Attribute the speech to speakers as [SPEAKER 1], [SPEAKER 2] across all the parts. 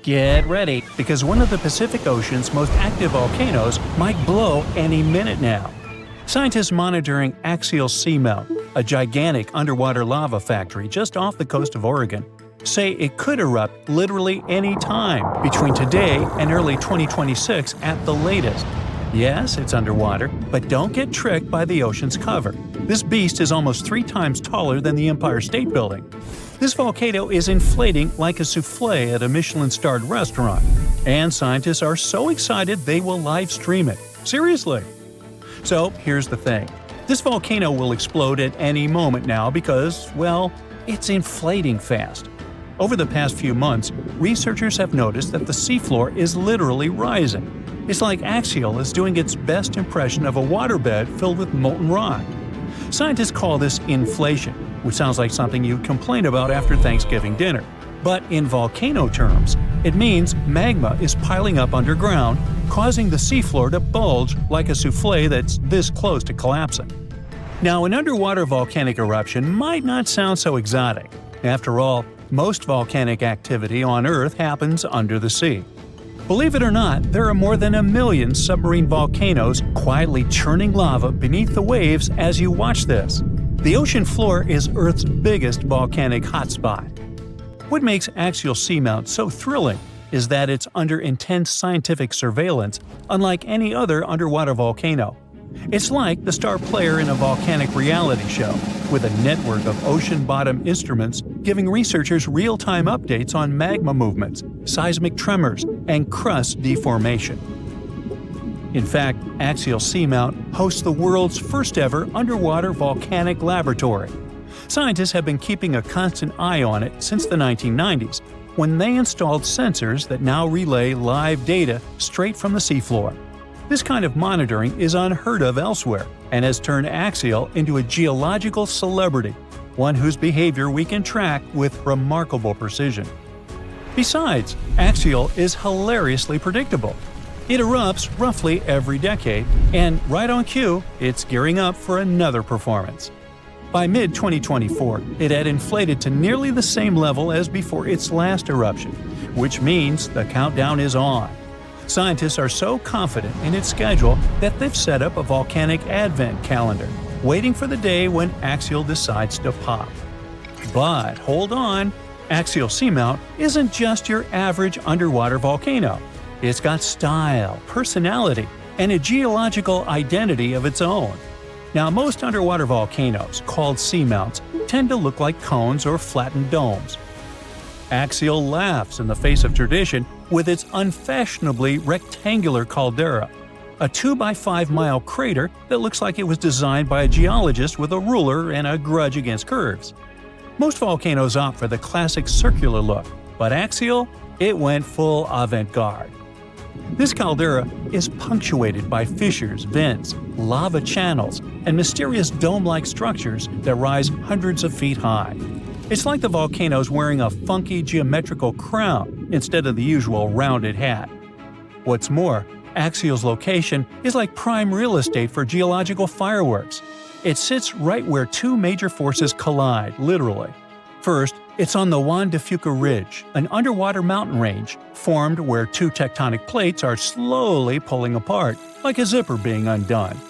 [SPEAKER 1] Get ready, because one of the Pacific Ocean's most active volcanoes might blow any minute now. Scientists monitoring Axial Seamount, a gigantic underwater lava factory just off the coast of Oregon, say it could erupt literally any time between today and early 2026 at the latest. Yes, it's underwater, but don't get tricked by the ocean's cover. This beast is almost 3 times taller than the Empire State Building. This volcano is inflating like a souffle at a Michelin-starred restaurant, and scientists are so excited they will live stream it. Seriously! So here's the thing. This volcano will explode at any moment now because, well, it's inflating fast. Over the past few months, researchers have noticed that the seafloor is literally rising. It's like Axial is doing its best impression of a waterbed filled with molten rock. Scientists call this inflation, which sounds like something you'd complain about after Thanksgiving dinner. But in volcano terms, it means magma is piling up underground, causing the seafloor to bulge like a souffle that's this close to collapsing. Now, an underwater volcanic eruption might not sound so exotic. After all, most volcanic activity on Earth happens under the sea. Believe it or not, there are more than 1 million submarine volcanoes quietly churning lava beneath the waves as you watch this. The ocean floor is Earth's biggest volcanic hotspot. What makes Axial Seamount so thrilling is that it's under intense scientific surveillance, unlike any other underwater volcano. It's like the star player in a volcanic reality show, with a network of ocean-bottom instruments giving researchers real-time updates on magma movements, seismic tremors, and crust deformation. In fact, Axial Seamount hosts the world's first-ever underwater volcanic laboratory. Scientists have been keeping a constant eye on it since the 1990s, when they installed sensors that now relay live data straight from the seafloor. This kind of monitoring is unheard of elsewhere and has turned Axial into a geological celebrity, one whose behavior we can track with remarkable precision. Besides, Axial is hilariously predictable. It erupts roughly every decade, and right on cue, it's gearing up for another performance. By mid-2024, it had inflated to nearly the same level as before its last eruption, which means the countdown is on. Scientists are so confident in its schedule that they've set up a volcanic advent calendar, waiting for the day when Axial decides to pop. But hold on, Axial Seamount isn't just your average underwater volcano. It's got style, personality, and a geological identity of its own. Now, most underwater volcanoes, called seamounts, tend to look like cones or flattened domes. Axial laughs in the face of tradition with its unfashionably rectangular caldera, a 2-by-5-mile crater that looks like it was designed by a geologist with a ruler and a grudge against curves. Most volcanoes opt for the classic circular look, but Axial, it went full avant-garde. This caldera is punctuated by fissures, vents, lava channels, and mysterious dome-like structures that rise hundreds of feet high. It's like the volcano's wearing a funky geometrical crown instead of the usual rounded hat. What's more, Axial's location is like prime real estate for geological fireworks. It sits right where 2 major forces collide, literally. First, it's on the Juan de Fuca Ridge, an underwater mountain range formed where 2 tectonic plates are slowly pulling apart, like a zipper being undone.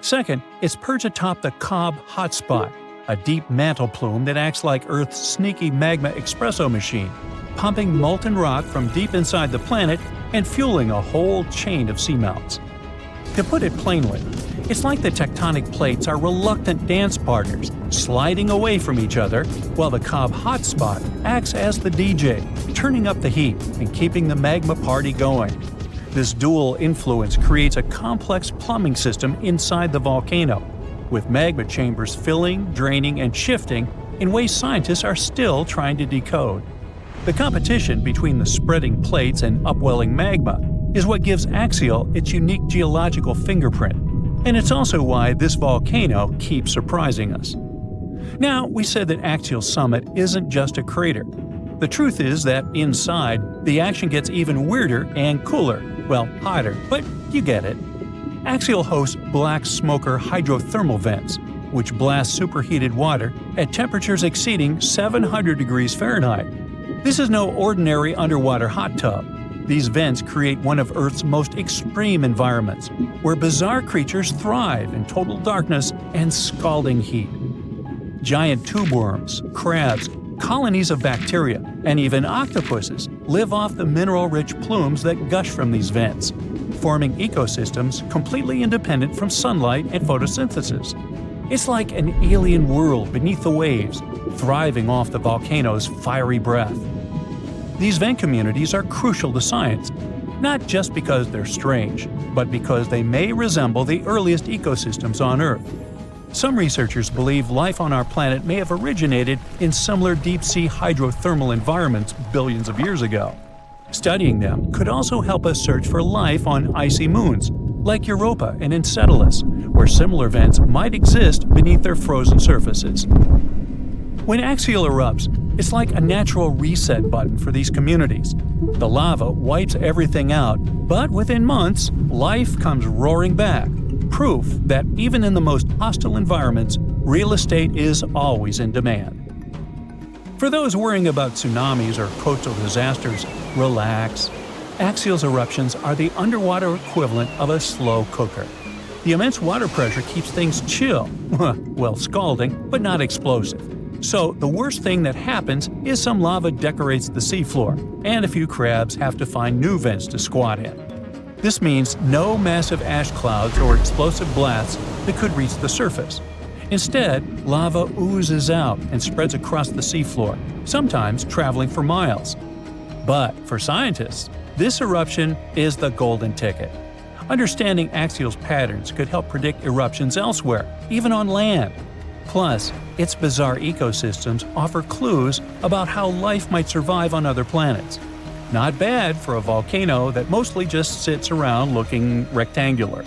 [SPEAKER 1] Second, it's perched atop the Cobb Hotspot, a deep mantle plume that acts like Earth's sneaky magma espresso machine, pumping molten rock from deep inside the planet and fueling a whole chain of seamounts. To put it plainly, it's like the tectonic plates are reluctant dance partners, sliding away from each other, while the Cobb Hotspot acts as the DJ, turning up the heat and keeping the magma party going. This dual influence creates a complex plumbing system inside the volcano, with magma chambers filling, draining, and shifting in ways scientists are still trying to decode. The competition between the spreading plates and upwelling magma is what gives Axial its unique geological fingerprint, and it's also why this volcano keeps surprising us. Now, we said that Axial Summit isn't just a crater. The truth is that inside, the action gets even weirder and cooler, well, hotter, but you get it. Axial hosts black smoker hydrothermal vents, which blast superheated water at temperatures exceeding 700 degrees Fahrenheit. This is no ordinary underwater hot tub. These vents create one of Earth's most extreme environments, where bizarre creatures thrive in total darkness and scalding heat. Giant tube worms, crabs, colonies of bacteria, and even octopuses live off the mineral-rich plumes that gush from these vents, forming ecosystems completely independent from sunlight and photosynthesis. It's like an alien world beneath the waves, thriving off the volcano's fiery breath. These vent communities are crucial to science, not just because they're strange, but because they may resemble the earliest ecosystems on Earth. Some researchers believe life on our planet may have originated in similar deep-sea hydrothermal environments billions of years ago. Studying them could also help us search for life on icy moons, like Europa and Enceladus, where similar vents might exist beneath their frozen surfaces. When axial erupts, it's like a natural reset button for these communities. The lava wipes everything out, but within months, life comes roaring back. Proof that even in the most hostile environments, real estate is always in demand. For those worrying about tsunamis or coastal disasters, relax. Axial eruptions are the underwater equivalent of a slow cooker. The immense water pressure keeps things chill, well, scalding, but not explosive. So the worst thing that happens is some lava decorates the seafloor, and a few crabs have to find new vents to squat in. This means no massive ash clouds or explosive blasts that could reach the surface. Instead, lava oozes out and spreads across the seafloor, sometimes traveling for miles. But for scientists, this eruption is the golden ticket. Understanding axial patterns could help predict eruptions elsewhere, even on land. Plus, its bizarre ecosystems offer clues about how life might survive on other planets. Not bad for a volcano that mostly just sits around looking rectangular.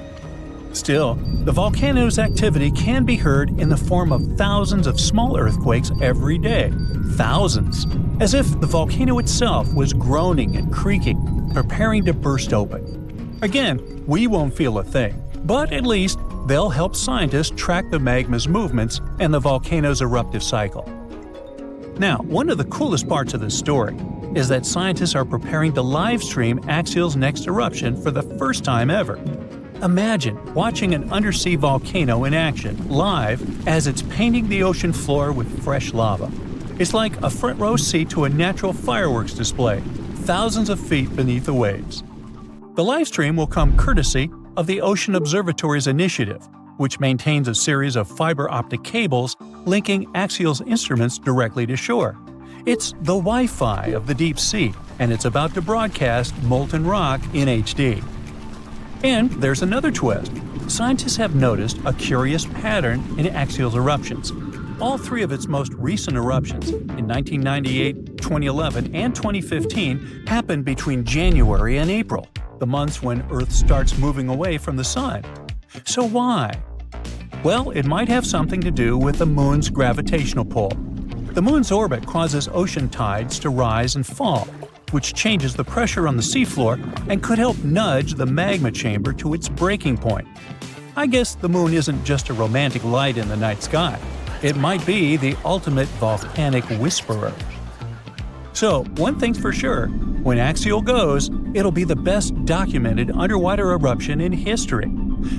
[SPEAKER 1] Still, the volcano's activity can be heard in the form of thousands of small earthquakes every day. Thousands! As if the volcano itself was groaning and creaking, preparing to burst open. Again, we won't feel a thing, but at least they'll help scientists track the magma's movements and the volcano's eruptive cycle. Now, one of the coolest parts of this story is that scientists are preparing to live-stream Axial's next eruption for the first time ever. Imagine watching an undersea volcano in action, live, as it's painting the ocean floor with fresh lava. It's like a front-row seat to a natural fireworks display, thousands of feet beneath the waves. The livestream will come courtesy of the Ocean Observatory's initiative, which maintains a series of fiber optic cables linking Axial's instruments directly to shore. It's the Wi-Fi of the deep sea, and it's about to broadcast molten rock in HD. And there's another twist. Scientists have noticed a curious pattern in Axial's eruptions. All three of its most recent eruptions, in 1998, 2011, and 2015, happened between January and April, the months when Earth starts moving away from the Sun. So why? Well, it might have something to do with the Moon's gravitational pull. The Moon's orbit causes ocean tides to rise and fall, which changes the pressure on the seafloor and could help nudge the magma chamber to its breaking point. I guess the Moon isn't just a romantic light in the night sky. It might be the ultimate volcanic whisperer. So, one thing's for sure, when Axial goes, it'll be the best documented underwater eruption in history.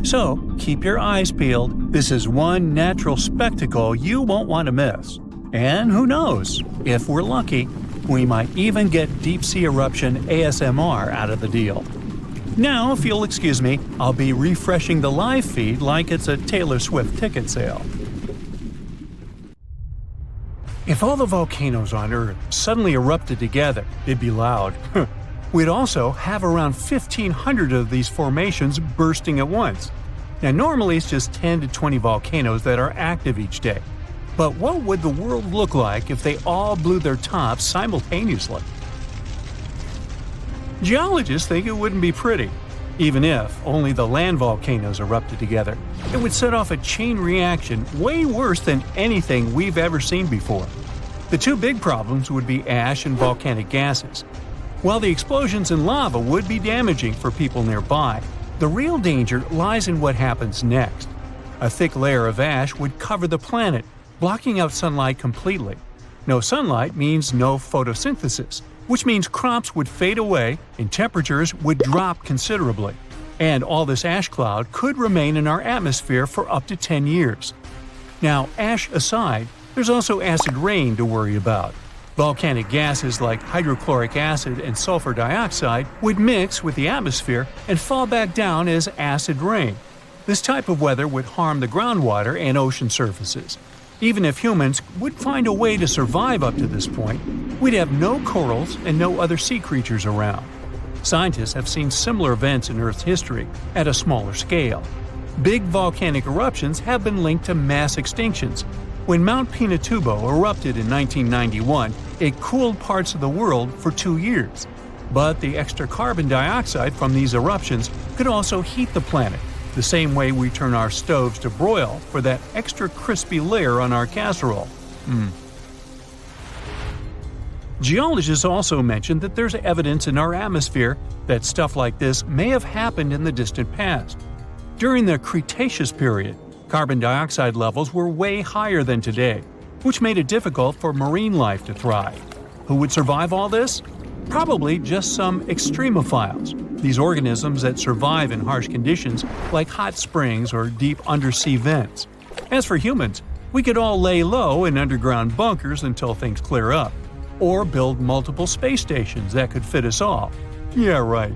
[SPEAKER 1] So, keep your eyes peeled. This is one natural spectacle you won't want to miss. And who knows, if we're lucky, we might even get deep-sea eruption ASMR out of the deal. Now, if you'll excuse me, I'll be refreshing the live feed like it's a Taylor Swift ticket sale. If all the volcanoes on Earth suddenly erupted together, it'd be loud. We'd also have around 1,500 of these formations bursting at once. Now, normally it's just 10 to 20 volcanoes that are active each day. But what would the world look like if they all blew their tops simultaneously? Geologists think it wouldn't be pretty. Even if only the land volcanoes erupted together, it would set off a chain reaction way worse than anything we've ever seen before. The two big problems would be ash and volcanic gases. While the explosions in lava would be damaging for people nearby, the real danger lies in what happens next. A thick layer of ash would cover the planet, blocking out sunlight completely. No sunlight means no photosynthesis, which means crops would fade away and temperatures would drop considerably. And all this ash cloud could remain in our atmosphere for up to 10 years. Now, ash aside, there's also acid rain to worry about. Volcanic gases like hydrochloric acid and sulfur dioxide would mix with the atmosphere and fall back down as acid rain. This type of weather would harm the groundwater and ocean surfaces. Even if humans would find a way to survive up to this point, we'd have no corals and no other sea creatures around. Scientists have seen similar events in Earth's history at a smaller scale. Big volcanic eruptions have been linked to mass extinctions. When Mount Pinatubo erupted in 1991, it cooled parts of the world for 2 years. But the extra carbon dioxide from these eruptions could also heat the planet, the same way we turn our stoves to broil for that extra crispy layer on our casserole. Geologists also mentioned that there's evidence in our atmosphere that stuff like this may have happened in the distant past. During the Cretaceous period, carbon dioxide levels were way higher than today, which made it difficult for marine life to thrive. Who would survive all this? Probably just some extremophiles, these organisms that survive in harsh conditions like hot springs or deep undersea vents. As for humans, we could all lay low in underground bunkers until things clear up, or build multiple space stations that could fit us all. Yeah, right.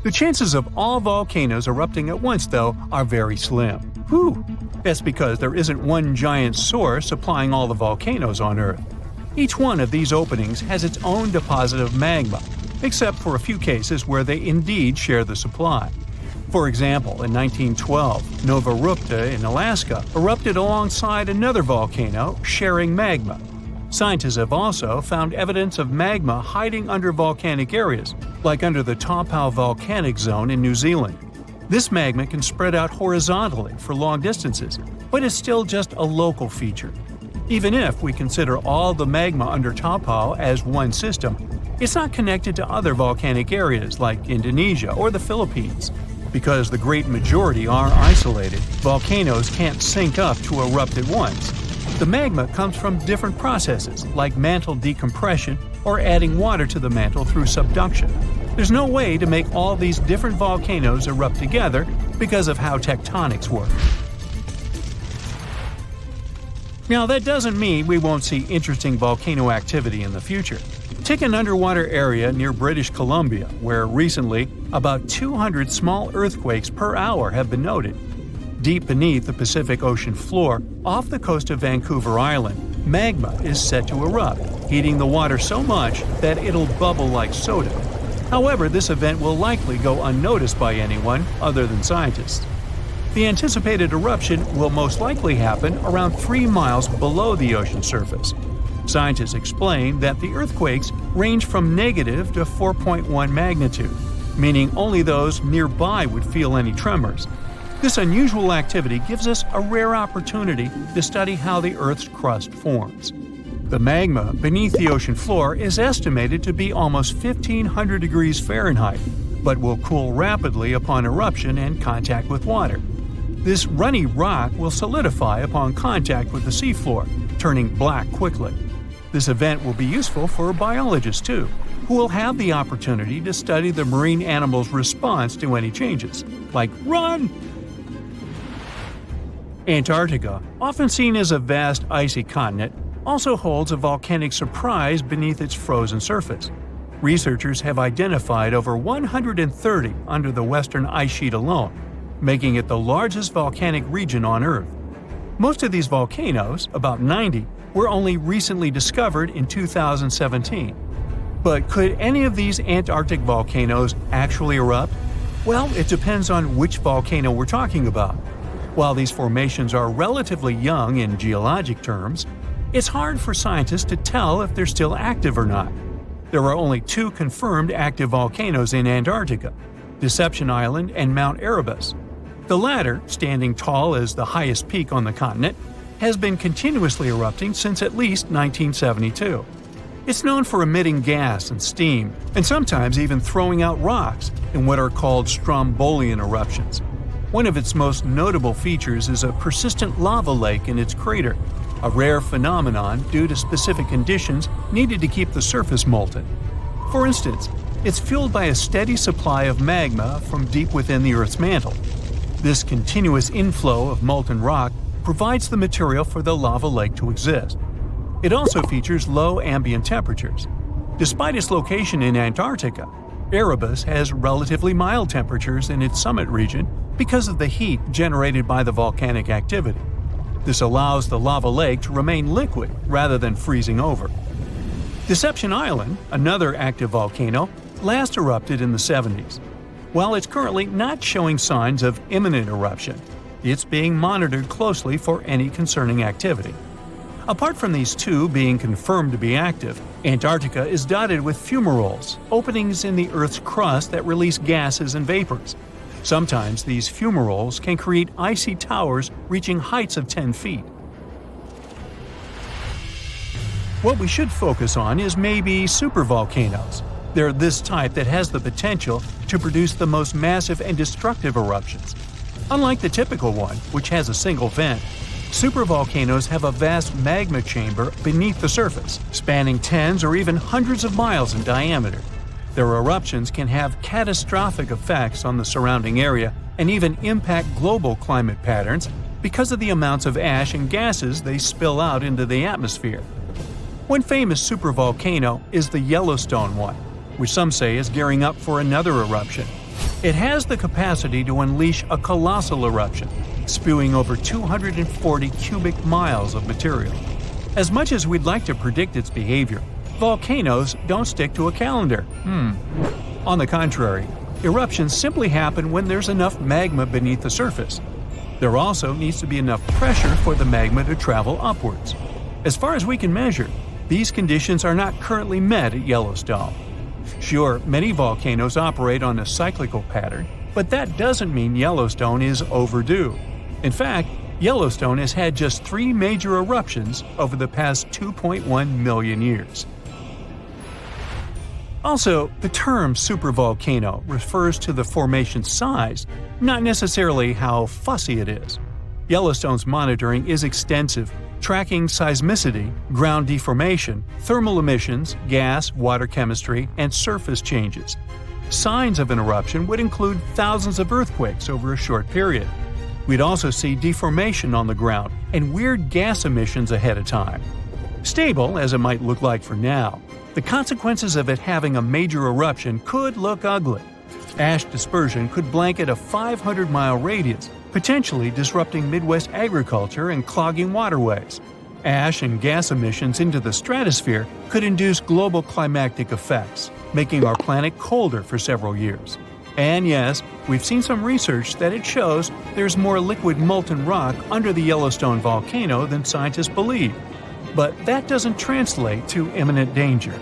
[SPEAKER 1] The chances of all volcanoes erupting at once, though, are very slim. Whew! That's because there isn't one giant source supplying all the volcanoes on Earth. Each one of these openings has its own deposit of magma, except for a few cases where they indeed share the supply. For example, in 1912, Nova Rupta in Alaska erupted alongside another volcano sharing magma. Scientists have also found evidence of magma hiding under volcanic areas, like under the Taupau volcanic zone in New Zealand. This magma can spread out horizontally for long distances, but is still just a local feature. Even if we consider all the magma under Taupau as one system, it's not connected to other volcanic areas like Indonesia or the Philippines. Because the great majority are isolated, volcanoes can't sync up to erupt at once. The magma comes from different processes, like mantle decompression or adding water to the mantle through subduction. There's no way to make all these different volcanoes erupt together because of how tectonics work. Now, that doesn't mean we won't see interesting volcano activity in the future. Take an underwater area near British Columbia, where recently about 200 small earthquakes per hour have been noted. Deep beneath the Pacific Ocean floor, off the coast of Vancouver Island, magma is set to erupt, heating the water so much that it'll bubble like soda. However, this event will likely go unnoticed by anyone other than scientists. The anticipated eruption will most likely happen around 3 miles below the ocean surface. Scientists explain that the earthquakes range from negative to 4.1 magnitude, meaning only those nearby would feel any tremors. This unusual activity gives us a rare opportunity to study how the Earth's crust forms. The magma beneath the ocean floor is estimated to be almost 1,500 degrees Fahrenheit, but will cool rapidly upon eruption and contact with water. This runny rock will solidify upon contact with the seafloor, turning black quickly. This event will be useful for biologists too, who will have the opportunity to study the marine animals' response to any changes, like run! Antarctica, often seen as a vast icy continent, also holds a volcanic surprise beneath its frozen surface. Researchers have identified over 130 under the western ice sheet alone, making it the largest volcanic region on Earth. Most of these volcanoes, about 90, were only recently discovered in 2017. But could any of these Antarctic volcanoes actually erupt? Well, it depends on which volcano we're talking about. While these formations are relatively young in geologic terms, it's hard for scientists to tell if they're still active or not. There are only 2 confirmed active volcanoes in Antarctica, Deception Island and Mount Erebus. The latter, standing tall as the highest peak on the continent, has been continuously erupting since at least 1972. It's known for emitting gas and steam, and sometimes even throwing out rocks in what are called strombolian eruptions. One of its most notable features is a persistent lava lake in its crater. a rare phenomenon due to specific conditions needed to keep the surface molten. For instance, it's fueled by a steady supply of magma from deep within the Earth's mantle. This continuous inflow of molten rock provides the material for the lava lake to exist. It also features low ambient temperatures. Despite its location in Antarctica, Erebus has relatively mild temperatures in its summit region because of the heat generated by the volcanic activity. This allows the lava lake to remain liquid rather than freezing over. Deception Island, another active volcano, last erupted in the 70s. While it's currently not showing signs of imminent eruption, it's being monitored closely for any concerning activity. Apart from these two being confirmed to be active, Antarctica is dotted with fumaroles, openings in the Earth's crust that release gases and vapors. Sometimes these fumaroles can create icy towers reaching heights of 10 feet. What we should focus on is maybe supervolcanoes. They're this type that has the potential to produce the most massive and destructive eruptions. Unlike the typical one, which has a single vent, supervolcanoes have a vast magma chamber beneath the surface, spanning tens or even hundreds of miles in diameter. Their eruptions can have catastrophic effects on the surrounding area and even impact global climate patterns because of the amounts of ash and gases they spill out into the atmosphere. One famous supervolcano is the Yellowstone one, which some say is gearing up for another eruption. It has the capacity to unleash a colossal eruption, spewing over 240 cubic miles of material. As much as we'd like to predict its behavior, volcanoes don't stick to a calendar. On the contrary, eruptions simply happen when there's enough magma beneath the surface. There also needs to be enough pressure for the magma to travel upwards. As far as we can measure, these conditions are not currently met at Yellowstone. Sure, many volcanoes operate on a cyclical pattern, but that doesn't mean Yellowstone is overdue. In fact, Yellowstone has had just 3 major eruptions over the past 2.1 million years. Also, the term supervolcano refers to the formation's size, not necessarily how fussy it is. Yellowstone's monitoring is extensive, tracking seismicity, ground deformation, thermal emissions, gas, water chemistry, and surface changes. Signs of an eruption would include thousands of earthquakes over a short period. We'd also see deformation on the ground and weird gas emissions ahead of time. Stable as it might look like for now, the consequences of it having a major eruption could look ugly. Ash dispersion could blanket a 500-mile radius, potentially disrupting Midwest agriculture and clogging waterways. Ash and gas emissions into the stratosphere could induce global climatic effects, making our planet colder for several years. And yes, we've seen some research that it shows there's more liquid molten rock under the Yellowstone volcano than scientists believe. But that doesn't translate to imminent danger.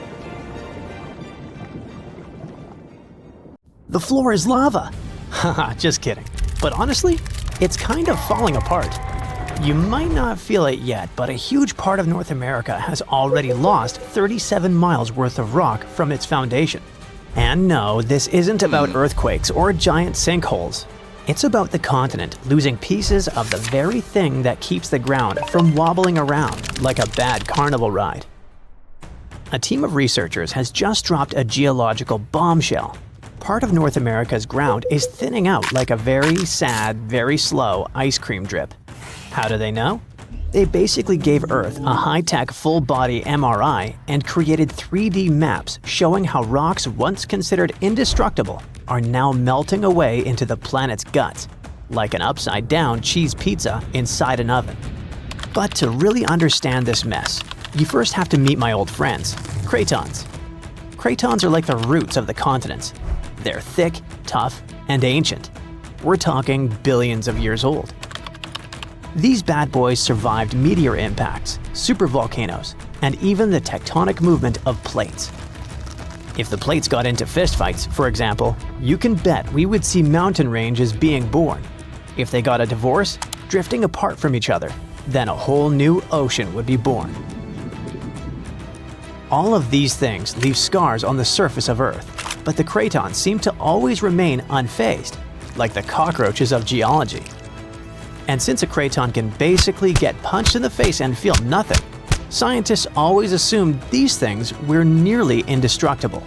[SPEAKER 2] The floor is lava! Haha, just kidding. But honestly, it's kind of falling apart. You might not feel it yet, but a huge part of North America has already lost 37 miles worth of rock from its foundation. And no, this isn't about earthquakes or giant sinkholes. It's about the continent losing pieces of the very thing that keeps the ground from wobbling around like a bad carnival ride. A team of researchers has just dropped a geological bombshell. Part of North America's ground is thinning out like a very sad, very slow ice cream drip. How do they know? They basically gave Earth a high-tech full-body MRI and created 3D maps showing how rocks once considered indestructible are now melting away into the planet's guts, like an upside-down cheese pizza inside an oven. But to really understand this mess, you first have to meet my old friends, cratons. Cratons are like the roots of the continents. They're thick, tough, and ancient. We're talking billions of years old. These bad boys survived meteor impacts, supervolcanoes, and even the tectonic movement of plates. If the plates got into fistfights, for example, you can bet we would see mountain ranges being born. If they got a divorce, drifting apart from each other, then a whole new ocean would be born. All of these things leave scars on the surface of Earth, but the cratons seem to always remain unfazed, like the cockroaches of geology. And since a craton can basically get punched in the face and feel nothing, scientists always assumed these things were nearly indestructible.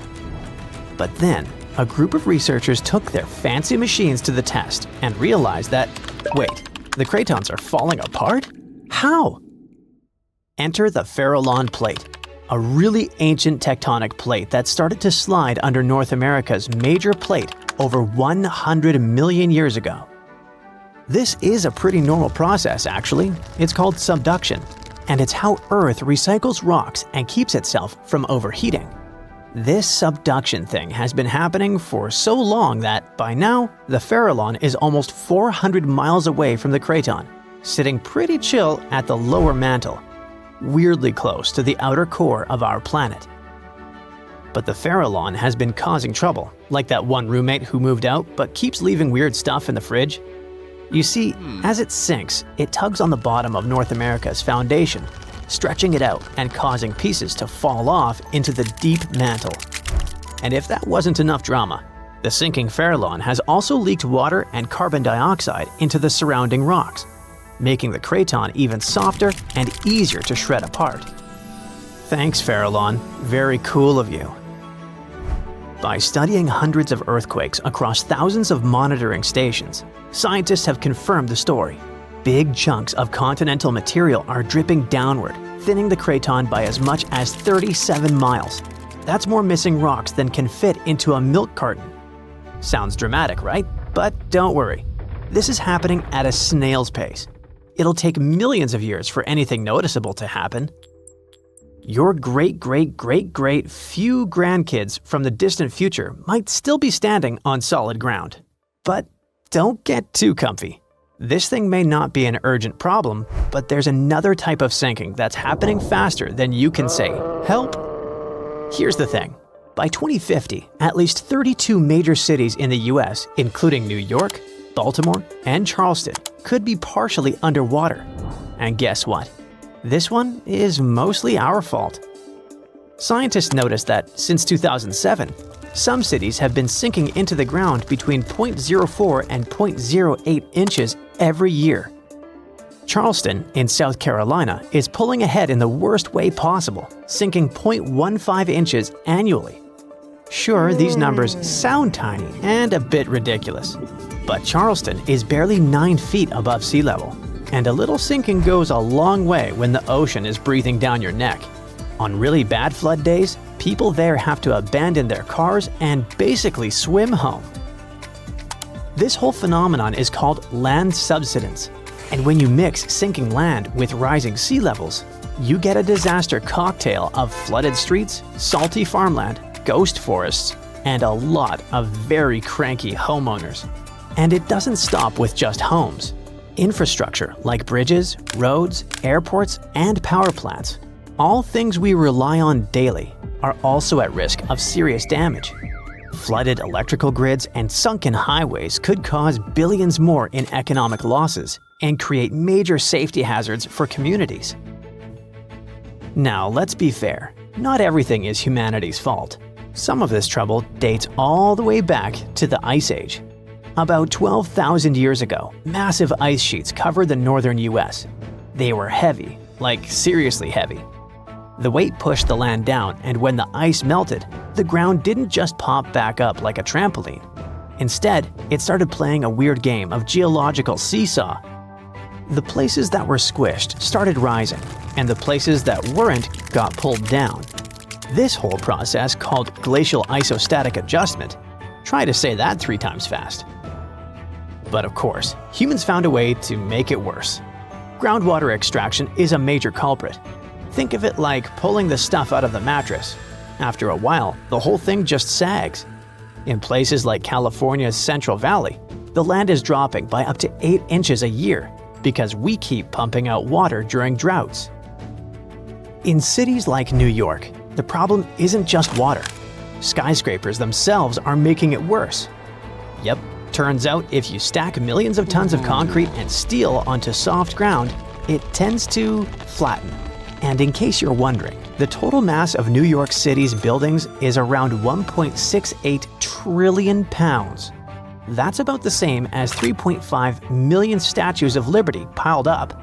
[SPEAKER 2] But then, a group of researchers took their fancy machines to the test and realized that, wait, the cratons are falling apart? How? Enter the Farallon Plate, a really ancient tectonic plate that started to slide under North America's major plate over 100 million years ago. This is a pretty normal process, actually. It's called subduction, and it's how Earth recycles rocks and keeps itself from overheating. This subduction thing has been happening for so long that, by now, the Farallon is almost 400 miles away from the craton, sitting pretty chill at the lower mantle, weirdly close to the outer core of our planet. But the Farallon has been causing trouble, like that one roommate who moved out but keeps leaving weird stuff in the fridge. You see, as it sinks, it tugs on the bottom of North America's foundation, stretching it out and causing pieces to fall off into the deep mantle. And if that wasn't enough drama, the sinking Farallon has also leaked water and carbon dioxide into the surrounding rocks, making the craton even softer and easier to shred apart. Thanks, Farallon. Very cool of you. By studying hundreds of earthquakes across thousands of monitoring stations, scientists have confirmed the story. Big chunks of continental material are dripping downward, thinning the craton by as much as 37 miles. That's more missing rocks than can fit into a milk carton. Sounds dramatic, right? But don't worry. This is happening at a snail's pace. It'll take millions of years for anything noticeable to happen. Your great-great-great-great few grandkids from the distant future might still be standing on solid ground. But don't get too comfy. This thing may not be an urgent problem, but there's another type of sinking that's happening faster than you can say, "Help." Here's the thing. By 2050, at least 32 major cities in the US, including New York, Baltimore, and Charleston, could be partially underwater. And guess what? This one is mostly our fault. Scientists noticed that since 2007, some cities have been sinking into the ground between 0.04 and 0.08 inches every year. Charleston, in South Carolina, is pulling ahead in the worst way possible, sinking 0.15 inches annually. Sure, these numbers sound tiny and a bit ridiculous, but Charleston is barely 9 feet above sea level. And a little sinking goes a long way when the ocean is breathing down your neck. On really bad flood days, people there have to abandon their cars and basically swim home. This whole phenomenon is called land subsidence. And when you mix sinking land with rising sea levels, you get a disaster cocktail of flooded streets, salty farmland, ghost forests, and a lot of very cranky homeowners. And it doesn't stop with just homes. Infrastructure like bridges, roads, airports, and power plants, all things we rely on daily, are also at risk of serious damage. Flooded electrical grids and sunken highways could cause billions more in economic losses and create major safety hazards for communities. Now, let's be fair. Not everything is humanity's fault. Some of this trouble dates all the way back to the Ice Age. About 12,000 years ago, massive ice sheets covered the northern US. They were heavy, like seriously heavy. The weight pushed the land down, and when the ice melted, the ground didn't just pop back up like a trampoline. Instead, it started playing a weird game of geological seesaw. The places that were squished started rising, and the places that weren't got pulled down. This whole process, called glacial isostatic adjustment, try to say that 3 times fast. But of course, humans found a way to make it worse. Groundwater extraction is a major culprit. Think of it like pulling the stuff out of the mattress. After a while, the whole thing just sags. In places like California's Central Valley, the land is dropping by up to 8 inches a year because we keep pumping out water during droughts. In cities like New York, the problem isn't just water. Skyscrapers themselves are making it worse. Yep, turns out if you stack millions of tons of concrete and steel onto soft ground, it tends to flatten. And in case you're wondering, the total mass of New York City's buildings is around 1.68 trillion pounds. That's about the same as 3.5 million statues of liberty piled up.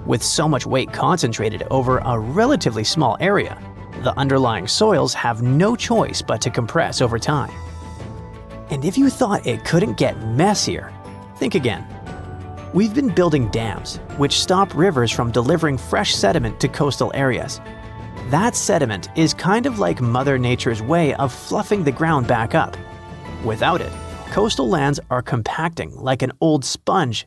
[SPEAKER 2] With so much weight concentrated over a relatively small area, the underlying soils have no choice but to compress over time. And if you thought it couldn't get messier, think again. We've been building dams, which stop rivers from delivering fresh sediment to coastal areas. That sediment is kind of like Mother Nature's way of fluffing the ground back up. Without it, coastal lands are compacting like an old sponge.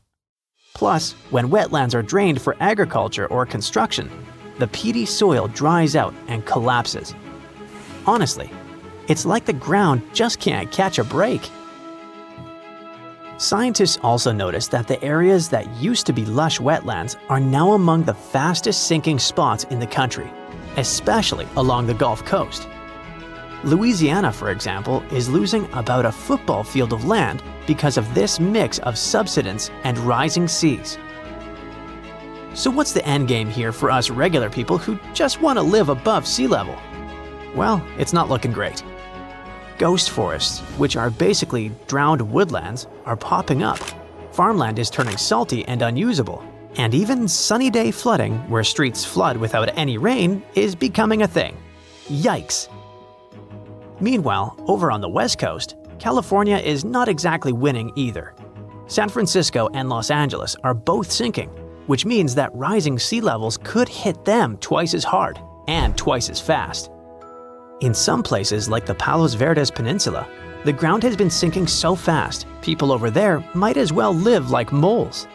[SPEAKER 2] Plus, when wetlands are drained for agriculture or construction, the peaty soil dries out and collapses. Honestly, it's like the ground just can't catch a break. Scientists also noticed that the areas that used to be lush wetlands are now among the fastest sinking spots in the country, especially along the Gulf Coast. Louisiana, for example, is losing about a football field of land because of this mix of subsidence and rising seas. So what's the end game here for us regular people who just want to live above sea level? Well, it's not looking great. Ghost forests, which are basically drowned woodlands, are popping up. Farmland is turning salty and unusable. And even sunny day flooding, where streets flood without any rain, is becoming a thing. Yikes! Meanwhile, over on the West Coast, California is not exactly winning either. San Francisco and Los Angeles are both sinking, which means that rising sea levels could hit them twice as hard and twice as fast. In some places like the Palos Verdes Peninsula, the ground has been sinking so fast, people over there might as well live like moles.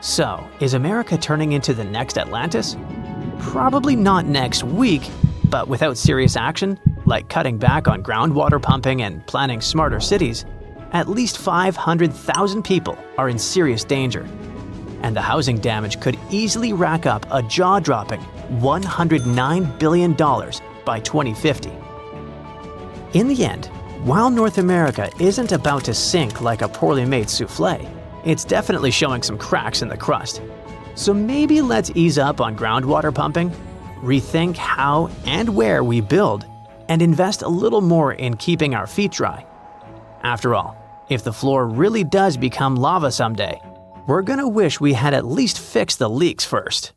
[SPEAKER 2] So, is America turning into the next Atlantis? Probably not next week, but without serious action, like cutting back on groundwater pumping and planning smarter cities, at least 500,000 people are in serious danger. And the housing damage could easily rack up a jaw-dropping $109 billion by 2050. In the end, while North America isn't about to sink like a poorly made souffle, it's definitely showing some cracks in the crust. So maybe let's ease up on groundwater pumping, rethink how and where we build, and invest a little more in keeping our feet dry. After all, if the floor really does become lava someday, we're gonna wish we had at least fixed the leaks first.